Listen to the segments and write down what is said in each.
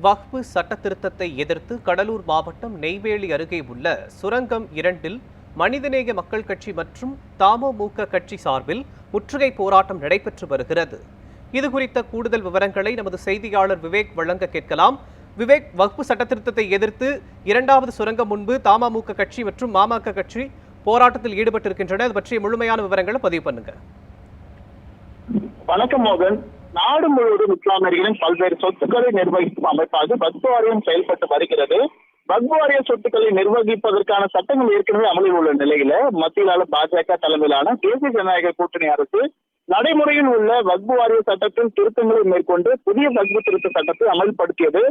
வக்ஃபு சட்ட திருத்தத்தை எதிர்த்து கடலூர் மாவட்டம் நெய்வேலி அருகே உள்ள சுரங்கம் 2 மனிதநேய மக்கள் கட்சி மற்றும் தமுமுக கட்சி சார்பில் முற்றுகை போராட்டம் நடைபெற்று வருகிறது. இதுகுறித்த கூடுதல் விவரங்களை நமது செய்தியாளர் விவேக் வழங்க கேட்கலாம். விவேக், வக்ஃபு சட்ட திருத்தத்தை எதிர்த்து 2வது சுரங்கம் முன்பு தமுமுக கட்சி மற்றும் மாமக கட்சி போராட்டத்தில் ஈடுபட்டிருக்கின்றன. அது பற்றிய முழுமையான விவரங்களை பதிவு பண்ணுங்க. வணக்கம் மோகன். நாடு முழுவதும் இஸ்லாமியர்களின் பல்வேறு சொத்துக்களை நிர்வகிக்கும் அமைப்பாக வக்ஃப் வாரியம் செயல்பட்டு வருகிறது. வக்ஃப் வாரிய சொத்துக்களை நிர்வகிப்பதற்கான சட்டங்கள் ஏற்கனவே அமலில் உள்ள நிலையில மத்தியிலான பாஜக தலைமையிலான தேசிய ஜனநாயக கூட்டணி அரசு நடைமுறையில் உள்ள வக்ஃப் வாரிய சட்டத்தில் திருத்தங்களை மேற்கொண்டு புதிய வக்ஃப் திருத்த சட்டத்தை அமல்படுத்தியது.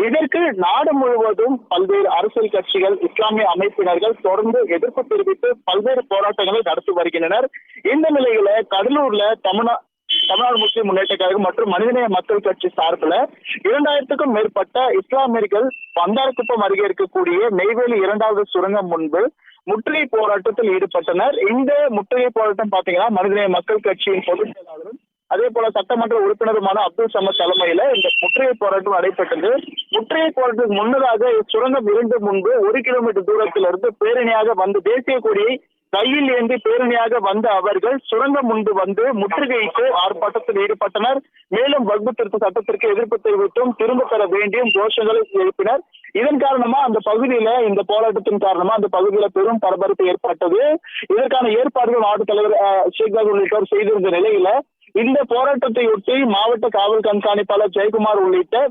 இதற்கு நாடு முழுவதும் பல்வேறு அரசியல் கட்சிகள், இஸ்லாமிய அமைப்பினர்கள் தொடர்ந்து எதிர்ப்பு தெரிவித்து பல்வேறு போராட்டங்களை நடத்தி வருகின்றனர். இந்த நிலையில கடலூர்ல தமிழ்நாடு முஸ்லிம் முன்னேற்ற கழகம் மற்றும் மனிதநேய மக்கள் கட்சி சார்பில் 2000க்கும் மேற்பட்ட இஸ்லாமியர்கள் பந்தாரக்குப்பம் அருகே இருக்கக்கூடிய நெய்வேலி 2வது சுரங்கம் முன்பு முற்றுகை போராட்டத்தில் ஈடுபட்டனர். இந்த முற்றுகை போராட்டம் பாத்தீங்கன்னா மனிதநேய மக்கள் கட்சியின் பொதுச் செயலாளரும் அதே போல சட்டமன்ற உறுப்பினருமான அப்துல் சமத் தலைமையில இந்த முற்றுகை போராட்டம் நடைபெற்றது. முற்றுகை போராட்டத்துக்கு முன்னதாக சுரங்கம் 2 முன்பு 1 கிலோமீட்டர் தூரத்திலிருந்து பேரணியாக வந்து தேசிய கொடியை கையில் ஏந்தி பேரணியாக வந்த அவர்கள் சுரங்கம் முன்பு வந்து முற்றுகைக்கு ஆர்ப்பாட்டத்தில் ஈடுபட்டனர். மேலும் வக்ஃப் திருத்த சட்டத்திற்கு எதிர்ப்பு தெரிவித்தும் திரும்ப பெற வேண்டியும் கோஷங்களை எழுப்பினர். இதன் காரணமா அந்த பகுதியில, இந்த போராட்டத்தின் காரணமா அந்த பகுதியில பெரும் பரபரப்பு ஏற்பட்டது. இதற்கான ஏற்பாடுகள் மாவட்ட தலைவர் ஷேக் உள்ளிட்டோர் செய்திருந்த நிலையில இந்த போராட்டத்தையொட்டி மாவட்ட காவல் கண்காணிப்பாளர் ஜெயக்குமார் உள்ளிட்ட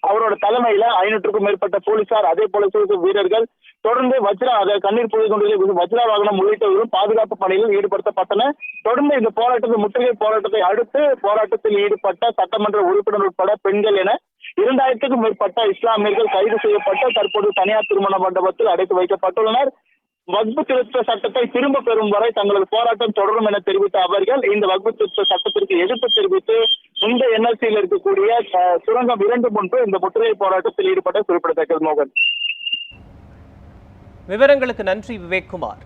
அவரோட தலைமையில 500க்கும் மேற்பட்ட போலீசார், அதே போல வீரர்கள் தொடர்ந்து கண்ணீர் புகை கொண்டு வஜ்ரா வாகனம் உள்ளிட்டவர்களும் பாதுகாப்பு பணியில் ஈடுபடுத்தப்பட்டனர். தொடர்ந்து இந்த முற்றுகை போராட்டத்தை அடுத்து போராட்டத்தில் ஈடுபட்ட சட்டமன்ற உறுப்பினர் உட்பட பெண்கள் என 2000க்கும் மேற்பட்ட இஸ்லாமியர்கள் கைது செய்யப்பட்டு தற்போது தனியார் திருமண மண்டபத்தில் அடைத்து வைக்கப்பட்டுள்ளனர். வக்ஃப் திருத்த சட்டத்தை திரும்ப பெறும் வரை தங்களது போராட்டம் தொடரும் என தெரிவித்த அவர்கள் இந்த வக்ஃப் திருத்த சட்டத்திற்கு எதிர்ப்பு தெரிவித்து இந்த என்எல்சியில் இருக்கக்கூடிய சுரங்கம் 2 முன்பு இந்த முற்றுகை போராட்டத்தில் ஈடுபட்ட குறிப்பிடத்தக்கது. மோகன், விவரங்களுக்கு நன்றி விவேக் குமார்.